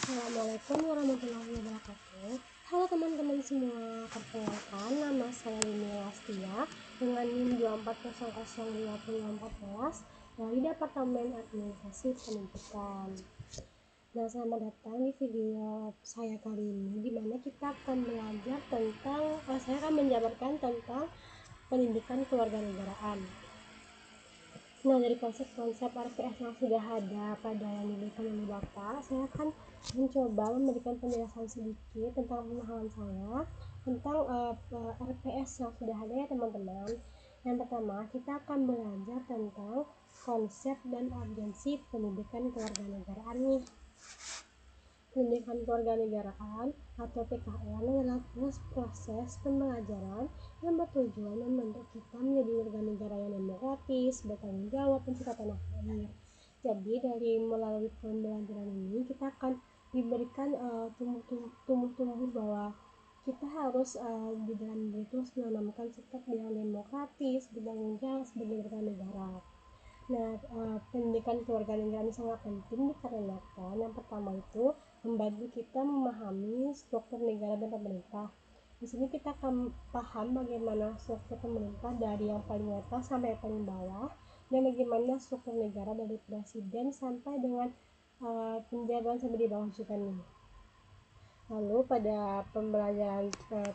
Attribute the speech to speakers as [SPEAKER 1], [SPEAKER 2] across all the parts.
[SPEAKER 1] Assalamualaikum warahmatullahi wabarakatuh. Halo teman-teman semua, perkenalkan nama saya Lini Lastia dengan NIM 240002014 dari Departemen Administrasi Pendidikan. Nah, selamat datang di video saya kali ini, di mana kita akan belajar tentang, saya akan menjabarkan tentang pendidikan kewarganegaraan. Nah, dari konsep-konsep RPS yang sudah ada pada yang diberikan oleh Bapak, saya akan mencoba memberikan penjelasan sedikit tentang pemahaman saya tentang RPS yang sudah ada ya teman-teman. Yang pertama, kita akan belajar tentang konsep dan urgensi pendidikan kewarganegaraan nih. Pendidikan kewarganegaraan atau PKN adalah proses pembelajaran yang bertujuan membentuk kita menjadi warga negara yang demokratis, bertanggung jawab, pencipta tanah air. Jadi dari melalui pembelajaran ini kita akan diberikan tumbuh bahwa kita harus di dalam diri itu menanamkan sikap yang demokratis, bertanggung jawab sebagai warga negara. Nah, pendidikan kewarganegaraan sangat penting dikarenakan yang pertama itu membantu kita memahami struktur negara dan pemerintah. Di sini kita akan paham bagaimana struktur pemerintah dari yang paling atas sampai yang paling bawah, dan bagaimana struktur negara dari presiden sampai dengan penjabat sampai di bawah juga nih. Lalu pada pembelajaran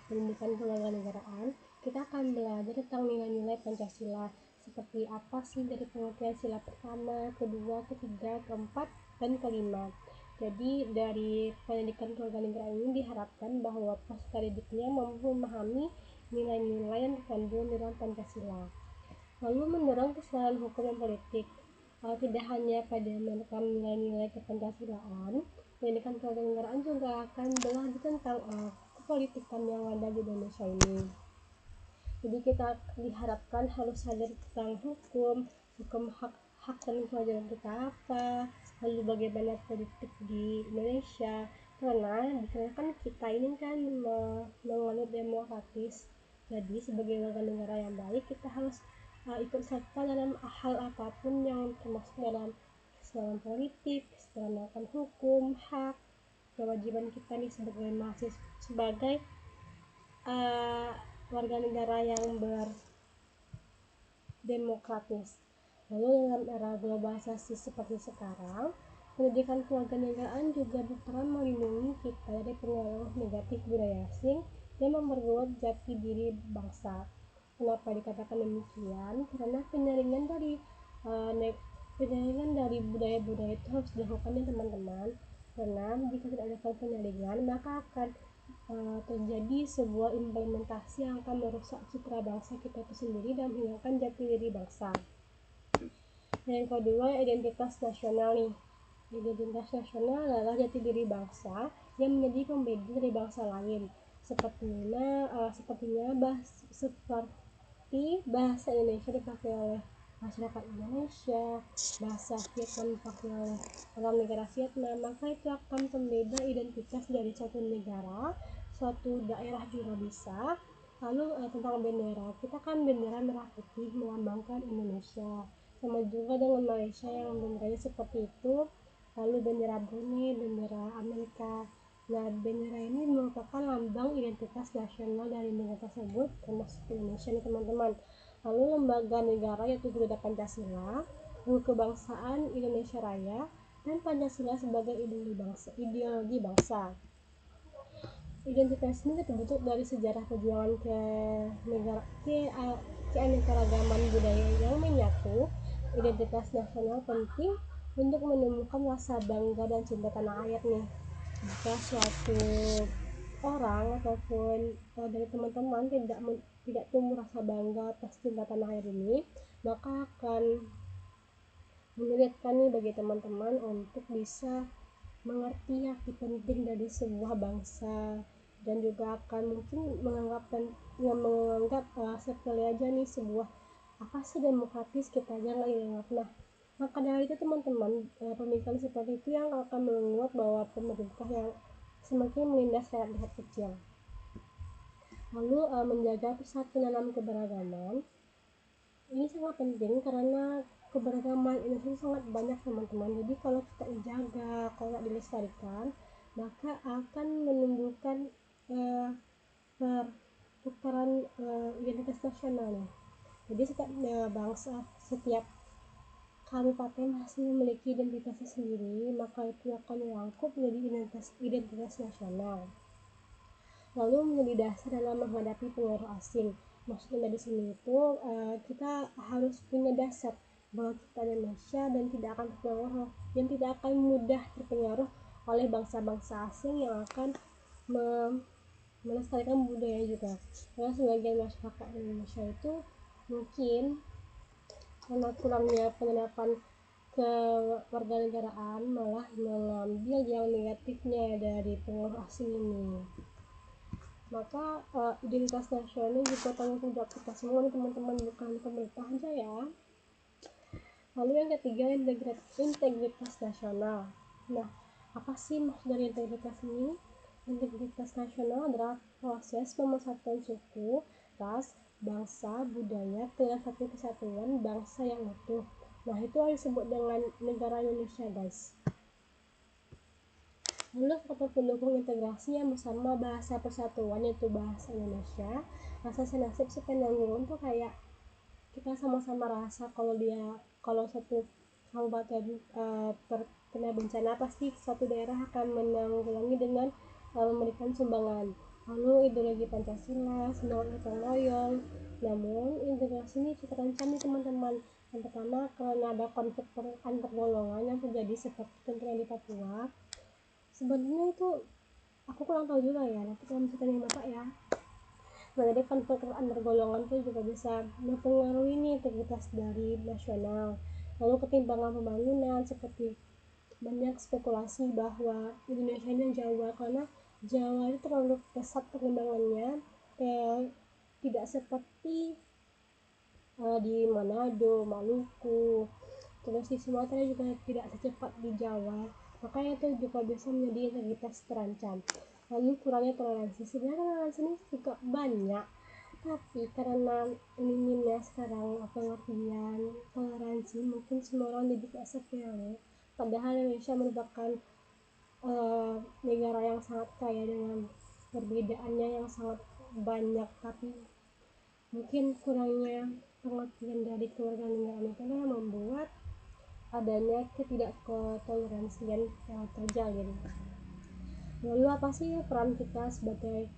[SPEAKER 1] pendidikan kewarganegaraan, kita akan belajar tentang nilai-nilai Pancasila, seperti apa sih dari pengertian sila pertama, kedua, ketiga, keempat, dan kelima. Jadi dari pendidikan kewarganegaraan ini diharapkan bahwa peserta didiknya mampu memahami nilai-nilai yang terkandung dalam Pancasila. Lalu mendorong kesadaran hukum dan politik. Tidak hanya pada menerapkan nilai-nilai kepancasilaan, pendidikan kewarganegaraan juga akan belajar tentang kepolitikan yang ada di Indonesia ini. Jadi kita diharapkan harus sadar tentang hukum hak dan kewajiban kita apa, lalu bagaimana politik di Indonesia, karena dikarenakan kita ini kan menganut demokratis. Jadi sebagai warga negara yang baik, kita harus ikut serta dalam hal apapun yang termasuk dalam kesadaran politik, kesadaran akan hukum, hak, kewajiban kita nih sebagai mahasiswa, sebagai warga negara yang berdemokratis. Lalu dalam era globalisasi seperti sekarang, pendidikan kewarganegaraan juga berperan melindungi kita dari pengaruh negatif budaya asing dan memperkuat jati diri bangsa. Kenapa dikatakan demikian? Karena penyaringan dari budaya-budaya itu harus dilakukan ya teman-teman. Karena jika tidak ada penyaringan, maka akan terjadi sebuah implementasi yang akan merusak citra bangsa kita itu sendiri dan menghilangkan jati diri bangsa. Yang kedua, identitas nasional nih. Identitas nasional adalah jati diri bangsa yang menjadi pembeda dari bangsa lain. Seperti bahasa Indonesia dipakai oleh masyarakat Indonesia, bahasa Vietnam dipakai oleh orang negara Vietnam, maka itu akan pembeda identitas dari suatu negara, suatu daerah juga bisa. Lalu tentang bendera, kita kan bendera merah putih melambangkan Indonesia, sama juga dengan Malaysia yang benderanya seperti itu. Lalu bendera Brunei, bendera Amerika. Nah, bendera ini merupakan lambang identitas nasional dari negara tersebut, termasuk Indonesia nih teman-teman. Lalu lembaga negara yaitu juga Pancasila, lalu kebangsaan Indonesia Raya, dan Pancasila sebagai ideologi bangsa. Identitas ini terbentuk dari sejarah perjuangan keanekaragaman budaya yang menyatu. Identitas nasional penting untuk menemukan rasa bangga dan cinta tanah air nih. Jika suatu orang ataupun dari teman-teman tidak tumbuh rasa bangga atas cinta tanah air ini, maka akan menyulitkan nih bagi teman-teman untuk bisa mengerti arti penting dari sebuah bangsa, dan juga akan mungkin menganggap sepele aja nih sebuah apa sih demokratis, kita aja nggak ingat. Nah, maka dari itu teman-teman, pemikiran seperti itu yang akan menguat bahwa pemerintah yang semakin menindas rakyat kecil. Lalu menjaga persatuan dalam keberagaman ini sangat penting karena keberagaman Indonesia sangat banyak teman-teman. Jadi kalau kita jaga, kalau dilestarikan, maka akan menimbulkan pertukaran identitas nasional. Jadi setiap kabupaten masih memiliki identitasnya sendiri, maka itu akan dirangkum menjadi identitas nasional. Lalu menjadi dasar dalam menghadapi pengaruh asing. Maksudnya dari sini itu kita harus punya dasar bahwa kita Indonesia dan tidak akan terpengaruh, dan tidak akan mudah terpengaruh oleh bangsa-bangsa asing yang akan melestarikan budaya juga. Karena sebagian masyarakat Indonesia itu mungkin karena kurangnya penerapan kewarganegaraan malah mengambil yang negatifnya dari pengaruh asing ini. Maka identitas nasional ini juga tanggung jawab kita semua nih teman-teman, bukan pemerintah aja ya. Lalu yang ketiga, integritas nasional. Nah, apa sih maksud dari integritas ini? Integritas nasional adalah proses pemersatuan suku, ras, bangsa, budaya ke satu kesatuan bangsa yang utuh. Nah, itu harus disebut dengan negara Indonesia, guys. Lalu faktor pendukung integrasi yang bersama bahasa persatuan, yaitu bahasa Indonesia. Rasa senasib sepanjang jalan tuh kayak kita sama-sama rasa kalau satu kabupaten terkena bencana, pasti suatu daerah akan menanggulangi dengan memberikan sumbangan. Lalu ideologi Pancasila, semangat gotong royong. Namun integrasi ini cukup terancam nih teman-teman. Yang pertama, karena ada konflik antar golongan yang terjadi seperti contohnya di Papua. Sebenarnya itu aku kurang tahu juga ya, nanti kalau misalnya bapak ya. Nah, jadi konflik antar golongan itu juga bisa mempengaruhi integritas dari nasional. Lalu ketimpangan pembangunan, seperti banyak spekulasi bahwa Indonesia ini Jawa, karena Jawa itu terlalu pesat perkembangannya, tidak seperti di Manado, Maluku, terus di Sumatera juga tidak secepat di Jawa. Makanya itu juga bisa menjadi integritas terancam. Lalu kurangnya toleransi. Sebenarnya toleransi ini juga banyak, tapi karena minimnya sekarang pengertian toleransi, mungkin semua orang jadi kayak sepele. Padahal Indonesia merupakan negara yang sangat kaya dengan perbedaannya yang sangat banyak, tapi mungkin kurangnya pengertian dari kewarganegaraan itu yang membuat adanya ketidaktoleransian yang terjadi. Lalu apa sih peran kita sebagai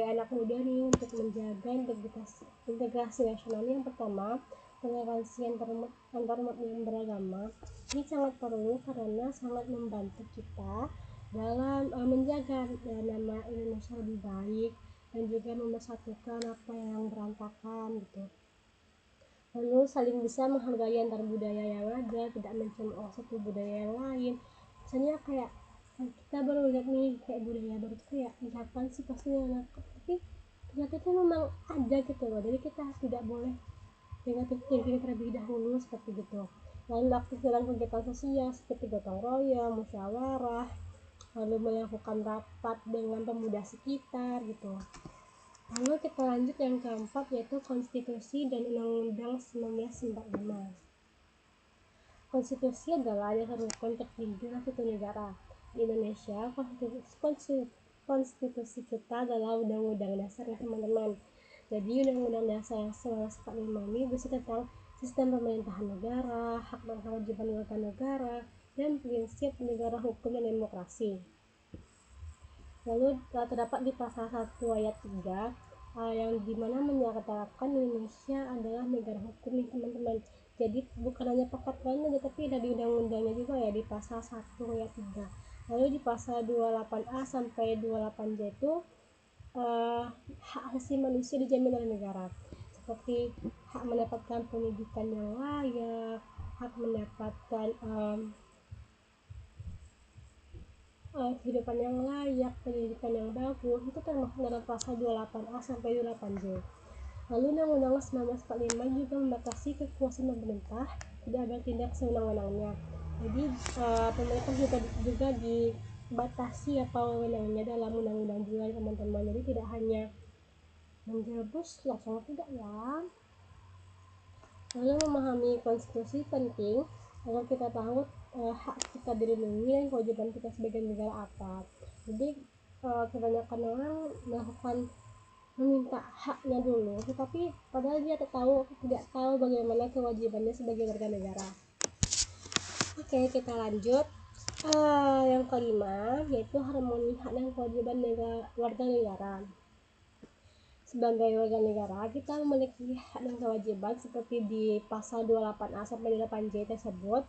[SPEAKER 1] anak muda nih untuk menjaga integrasi nasional? Yang pertama, toleransi antarumat yang beragama ini sangat perlu karena sangat membantu kita dalam menjaga nama Indonesia lebih baik dan juga mempersatukan apa yang berantakan gitu. Lalu saling bisa menghargai antar budaya yang ada, tidak mencemooh satu budaya yang lain. Misalnya kayak kita baru lihat nih kayak budaya baru itu kayak kapan sih pasti anak, tapi ternyata itu memang ada gitu loh. Jadi kita tidak boleh negatif thinking terlebih dahulu seperti gitu. Lalu aktif dalam kegiatan sosial seperti gotong royong, musyawarah, lalu melakukan rapat dengan pemuda sekitar gitu. Lalu kita lanjut yang keempat, yaitu konstitusi dan undang-undang 1945. Konstitusi adalah dasar hukum tertinggi suatu negara. Di Indonesia, konstitusi kita adalah undang-undang dasar ya teman-teman. Jadi undang-undang dasar yang 1945 ini berisi tentang sistem pemerintahan negara, hak dan kewajiban warga negara, dan prinsip negara hukum dan demokrasi. Lalu terdapat di pasal 1 ayat 3 yang dimana menyatakan Indonesia adalah negara hukum nih teman-teman. Jadi bukan hanya peraturannya aja, tapi ada di undang-undangnya juga ya di pasal 1 ayat 3. Lalu di pasal 28A sampai 28J itu hak asasi manusia dijamin oleh negara, seperti hak mendapatkan pendidikan yang layak, hak mendapatkan kehidupan yang layak, pendidikan yang bagus, itu termasuk dalam pasal 28A sampai 28J. Lalu Undang-Undang 1945 juga membatasi kekuasaan pemerintah tidak bertindak sewenang-wenangnya. Jadi pemerintah juga dibatasi apa wewenangnya dalam undang-undang juga teman-teman. Jadi tidak hanya menjerbus langsung, tidak ya. Lalu memahami konstitusi penting agar kita tahu hak kita dilindungi dan kewajiban kita sebagai negara apa. Jadi kebanyakan orang melakukan meminta haknya dulu, tetapi padahal dia tidak tahu bagaimana kewajibannya sebagai warga negara. Oke, kita lanjut. Yang kelima yaitu harmoni hak dan kewajiban warga negara. Sebagai warga negara, kita memiliki hak dan kewajiban seperti di pasal 28A sampai 28J tersebut.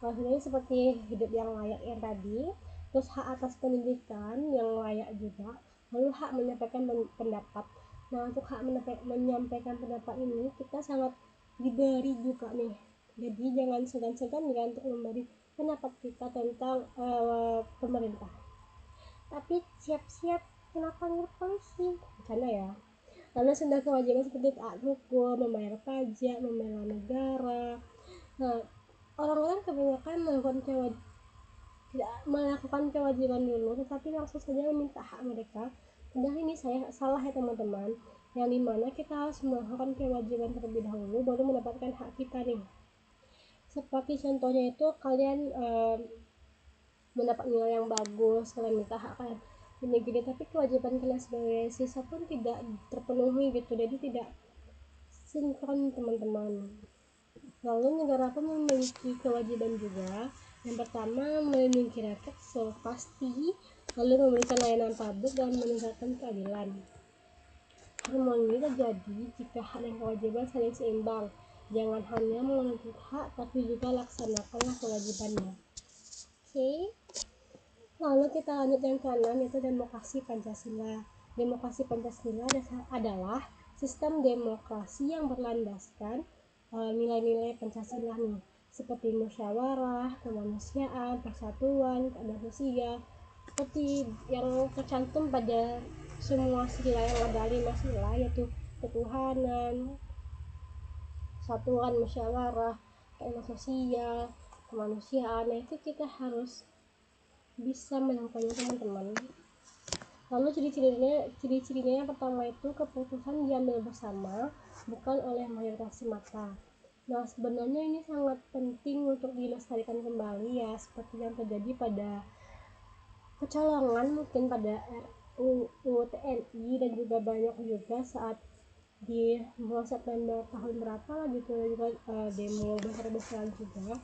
[SPEAKER 1] Maksudnya seperti hidup yang layak yang tadi, terus hak atas pendidikan yang layak juga, lalu hak menyampaikan pendapat. Nah, untuk hak menyampaikan pendapat ini kita sangat diberi juga nih. Jadi jangan segan-segan ya untuk memberi pendapat kita tentang pemerintah. Tapi siap-siap kena panggil polisi, karena ya. Lalu sudah kewajiban seperti taat hukum, membayar pajak, membela negara. Nah, orang-orang kebanyakan tidak melakukan kewajiban dulu, tetapi langsung saja meminta hak mereka. Padahal ini saya salah ya teman-teman, yang dimana kita harus melakukan kewajiban terlebih dahulu baru mendapatkan hak kita nih. Seperti contohnya itu kalian mendapat nilai yang bagus, kalian minta hak kalian gini-gini, tapi kewajiban kalian sebagai siswa pun tidak terpenuhi gitu, jadi tidak sinkron teman-teman. Lalu negara pun memiliki kewajiban juga. Yang pertama, melindungi rakyat pasti, lalu memberikan layanan publik dan menegakkan keadilan. Harmoni terjadi jika hak dan kewajiban saling seimbang. Jangan hanya menuntut hak, tapi juga laksanakanlah kewajibannya. Oke. Lalu kita lanjut yang ke-6 yaitu demokrasi Pancasila. Demokrasi Pancasila adalah sistem demokrasi yang berlandaskan nilai-nilai Pancasila nih, seperti musyawarah, kemanusiaan, persatuan, keadilan sosial, seperti yang tercantum pada semua sila yang ada 5 sila, yaitu ketuhanan, persatuan, musyawarah, keadilan sosial, kemanusiaan. Nah, itu kita harus bisa melakukannya teman-teman. Lalu ciri-cirinya yang pertama itu keputusan diambil bersama, bukan oleh mayoritas semata. Nah, sebenarnya ini sangat penting untuk dilestarikan kembali ya, seperti yang terjadi pada kecolongan mungkin pada RUU TNI, dan juga banyak juga saat di bulan September tahun berapa lah gitu juga demo besar-besaran juga.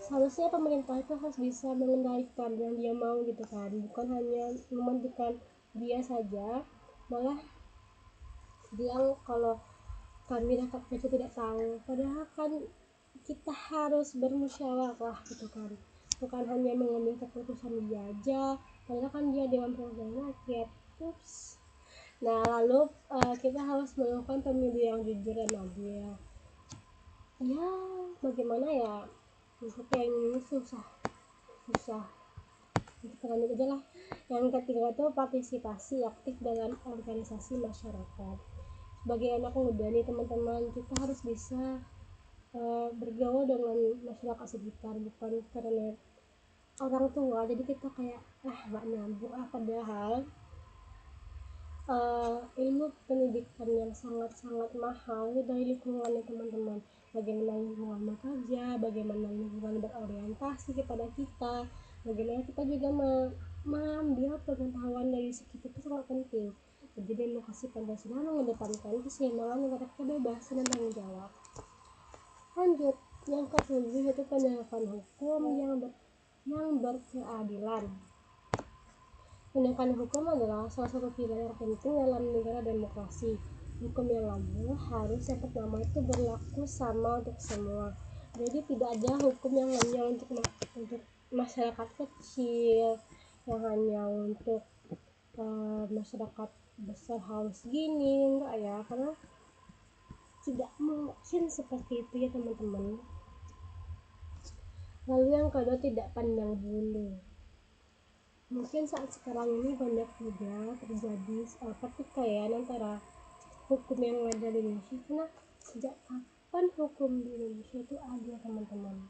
[SPEAKER 1] Seharusnya pemerintah itu harus bisa mengendalikan yang dia mau gitu kan, bukan hanya mementingkan dia saja, malah bilang kalau kami rakyat kecil tidak tahu, padahal kan kita harus bermusyawarah gitu kan, bukan hanya mengambil keputusan dia aja, padahal kan dia dewan perwakilan rakyat. Ups. Nah, lalu kita harus melakukan pemilu yang jujur dan adil. Ya, bagaimana ya, untuk yang ini susah kita lanjut aja lah. Yang ketiga itu partisipasi aktif dalam organisasi masyarakat. Sebagai anak muda nih teman-teman, kita harus bisa bergaul dengan masyarakat sekitar, bukan karena orang tua jadi kita kayak nggak nyambung, padahal ilmu pendidikan yang sangat-sangat mahal dari lingkungan ya teman-teman. Bagaimana lingkungan bekerja, bagaimana lingkungan berorientasi kepada kita, bagaimana kita juga mengambil pengetahuan dari sekitar itu sangat penting. Jadi demokrasi Pancasila mengedepankan keseimbangan antara kebebasan dan tanggung jawab. Lanjut, yang ketujuh yaitu penegakan hukum yang berkeadilan. Penegakan hukum adalah salah satu pilar yang penting dalam negara demokrasi. Hukum yang adil harus yang pertama itu berlaku sama untuk semua. Jadi tidak ada hukum yang hanya untuk masyarakat kecil, yang hanya untuk masyarakat besar harus gini, enggak ya, karena tidak mungkin seperti itu ya teman-teman. Lalu yang kedua, tidak pandang bulu. Mungkin saat sekarang ini banyak juga terjadi pertikaian antara hukum yang ada di Indonesia, karena sejak kapan hukum di Indonesia itu ada teman-teman,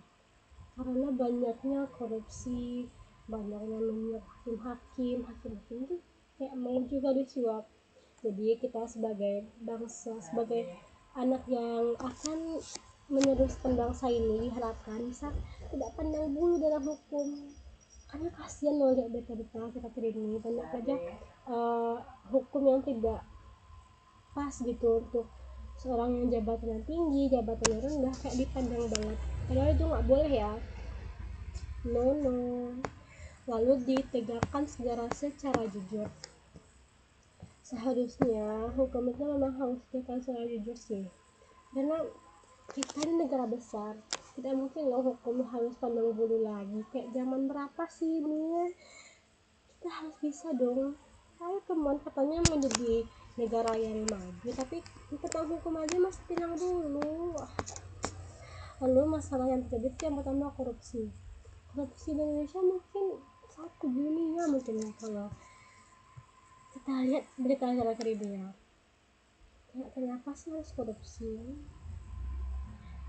[SPEAKER 1] karena banyaknya korupsi, banyaknya menyuap hakim itu kayak mau juga disuap. Jadi kita sebagai bangsa, sebagai anak yang akan meneruskan bangsa ini, diharapkan bisa tidak pandang bulu dalam hukum. Karena kasihan loh lihat berita-berita akhir-akhir ini banyak aja hukum yang tidak pas gitu untuk seorang yang jabatannya tinggi, jabatannya rendah, kayak dipandang banget. Padahal itu nggak boleh ya. No. Lalu ditegakkan secara jujur. Seharusnya hukum itu memang harus ditegakkan secara jujur sih. Karena kita ini negara besar, tidak mungkin loh hukum harus pandang bulu lagi. Kayak zaman berapa sih ini? Kita harus bisa dong. Ayo teman, katanya mau jadi negara yang maju, tapi tentang hukum aja masih tenang dulu. Lalu masalah yang terjadi itu yang pertama korupsi di Indonesia mungkin satu dunia mungkin ya, kalau kita lihat berita akhir-akhir ini ya. Kenapa sih harus korupsi?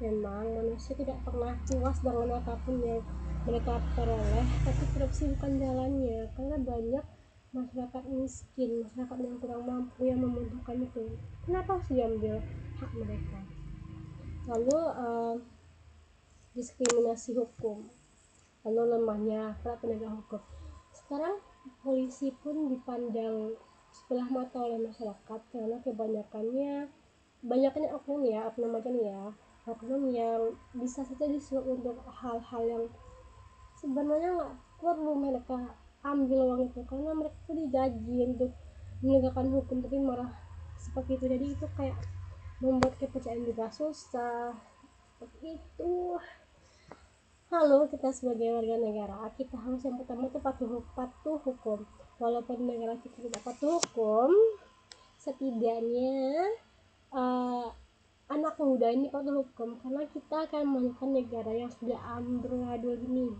[SPEAKER 1] Memang manusia tidak pernah puas dengan apapun yang mereka peroleh, tapi korupsi bukan jalannya, karena banyak masyarakat miskin, masyarakat yang kurang mampu yang membutuhkan itu. Kenapa harus diambil hak mereka? Lalu diskriminasi hukum, lalu lemahnya para penegak hukum. Sekarang polisi pun dipandang sebelah mata oleh masyarakat karena banyaknya oknum yang bisa saja disuruh untuk hal-hal yang sebenarnya nggak perlu mereka ambil uang itu, karena mereka tuh digaji untuk menegakkan hukum tapi marah seperti itu. Jadi itu kayak membuat kepercayaan juga susah seperti itu. Lalu kita sebagai warga negara, kita harus yang pertama itu patuh hukum. Walaupun negara kita tidak patuh hukum, setidaknya anak muda ini patuh hukum, karena kita akan menemukan negara yang sudah amburadul ini.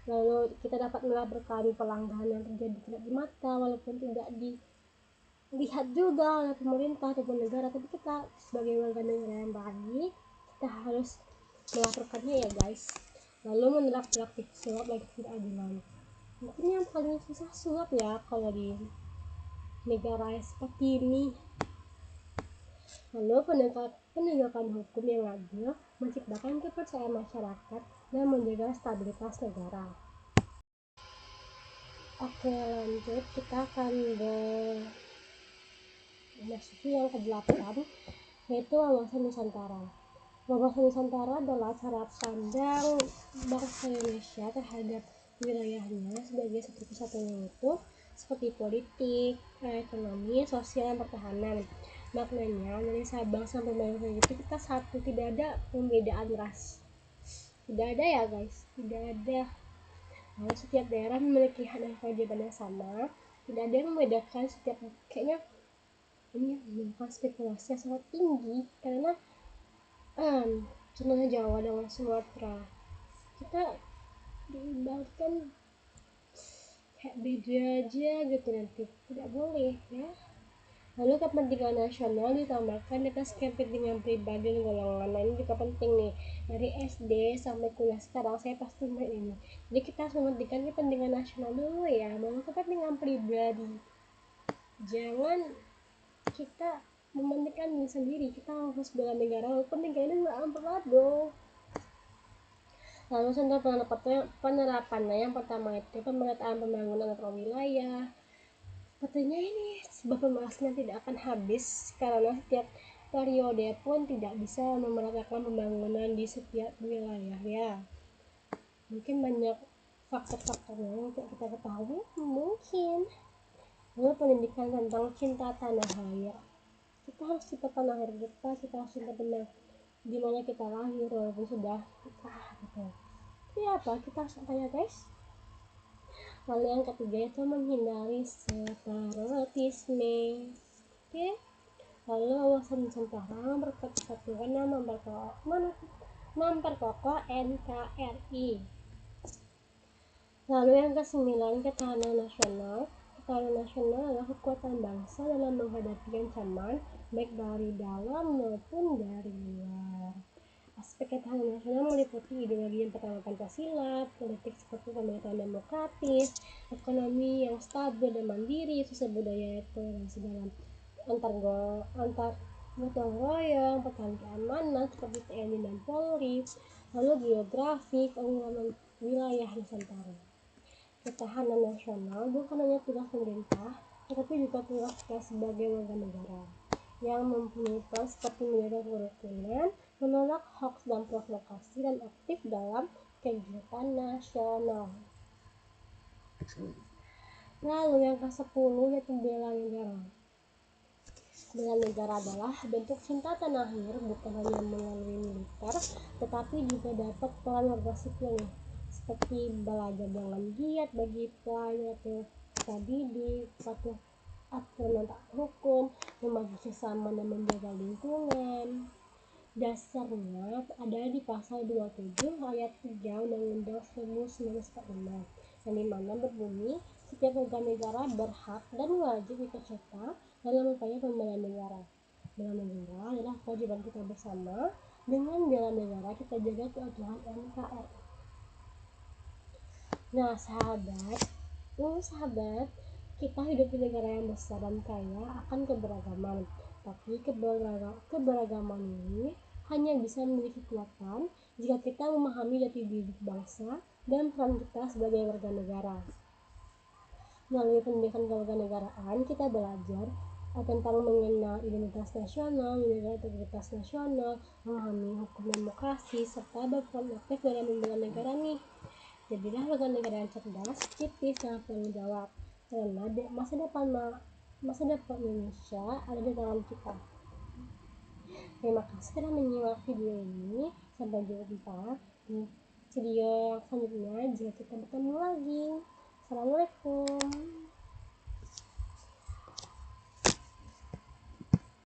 [SPEAKER 1] Lalu kita dapat melaporkan pelanggaran yang terjadi tidak di mata, walaupun tidak dilihat juga oleh pemerintah ataupun negara, tapi kita sebagai warga negara yang baik, kita harus melaporkannya ya guys. Lalu menolak praktik suap dan ketidakadilan. Mungkin yang paling susah suap ya kalau di negara seperti ini. Lalu penegakan hukum yang adil menciptakan kepercayaan masyarakat dan menjaga stabilitas negara. Oke, lanjut, kita akan memasuki yang ke-8, yaitu wawasan Nusantara. Wawasan Nusantara adalah cara pandang bangsa Indonesia terhadap wilayahnya sebagai satu kesatuan yang utuh, seperti politik, ekonomi, sosial, dan pertahanan. Maknanya dari Sabang sampai Merauke itu kita satu, tidak ada pembedaan ras, tidak ada ya guys, tidak ada. Lalu setiap daerah memiliki hak dan kewajiban yang sama, tidak ada yang membedakan. Setiap kayaknya ini menyebabkan spekulasi yang sangat tinggi, karena contohnya Jawa dengan Sumatera, kita diibaratkan kayak beda aja gitu, nanti tidak boleh ya. Lalu kepentingan nasional ditambahkan di atas kepentingan pribadi dan golongan. Nah, ini juga penting nih, dari SD sampai kuliah sekarang saya pasti main ini. Jadi kita harus mementingkan kepentingan nasional dulu ya, bukan kepentingan pribadi. Jangan kita mementingkan diri sendiri, kita harus bela negara walaupun negara ini nggak amburadul. Lalu contoh penerapannya, yang pertama itu pemerataan pembangunan atau wilayah. Sepertinya ini sebuah pembahasan yang tidak akan habis, karena setiap periode pun tidak bisa memeratakan pembangunan di setiap wilayah ya. Mungkin banyak faktor-faktornya yang tidak kita ketahui mungkin. Lalu pendidikan tentang cinta tanah air, kita harus cinta tanah air kita harus cinta benar di mana kita lahir walaupun sudah gitu. Tapi apa kita harus tanya guys. Lalu yang ketiga itu menghindari separatisme. Oke. Lalu wawasan Nusantara berkesatuan dan memperkokoh NKRI. Lalu yang ke-9, ketahanan nasional. Ketahanan nasional adalah kekuatan bangsa dalam menghadapi ancaman baik dari dalam maupun dari luar. Aspek ketahanan nasional meliputi ideologi yang pertama Pancasila, politik seperti pemerintahan demokratis, ekonomi yang stabil dan mandiri, sosial budaya toleransi dalam antar gotong royong, pertahanan keamanan seperti TNI dan Polri. lalu geografi, pengembangan wilayah Nusantara. Ketahanan nasional bukan hanya tugas pemerintah, tetapi juga tugas kita sebagai warga negara yang mempunyai peran seperti menjaga kerukunan, menolak hoax dan provokasi, dan aktif dalam kegiatan nasional. Lalu yang ke-10 yaitu bela negara. Bela negara adalah bentuk cinta tanah air bukan hanya melalui militer, tetapi juga dapat peran warga sipil nih, seperti belajar dengan giat bagi pelajar atau didik, patuh aturan taat hukum, membantu sesama dan menjaga lingkungan. Dasarnya ada di pasal 27 ayat 3 Undang-Undang 1945 yang dimana berbunyi setiap warga negara berhak dan wajib ikut serta dalam upaya pembelaan negara. Bela negara adalah kewajiban kita bersama. Dengan bela negara kita jaga keutuhan NKRI. Nah sahabat, kita hidup di negara yang besar dan kaya akan keberagaman. Tapi keberagaman ini hanya bisa memiliki kekuatan jika kita memahami jati diri bangsa dan peran kita sebagai warga negara. Melalui pendidikan kewarganegaraan, kita belajar tentang mengenal identitas nasional, menjaga integritas nasional, memahami hukum demokrasi, serta berperan aktif dalam membela negara nih. Jadilah warga negara yang cerdas, kritis, dan bertanggung jawab, karena masa depan Indonesia ada di tangan kita. Terima kasih telah menyimak video ini. Sampai jumpa di video selanjutnya jika kita bertemu lagi. Assalamualaikum.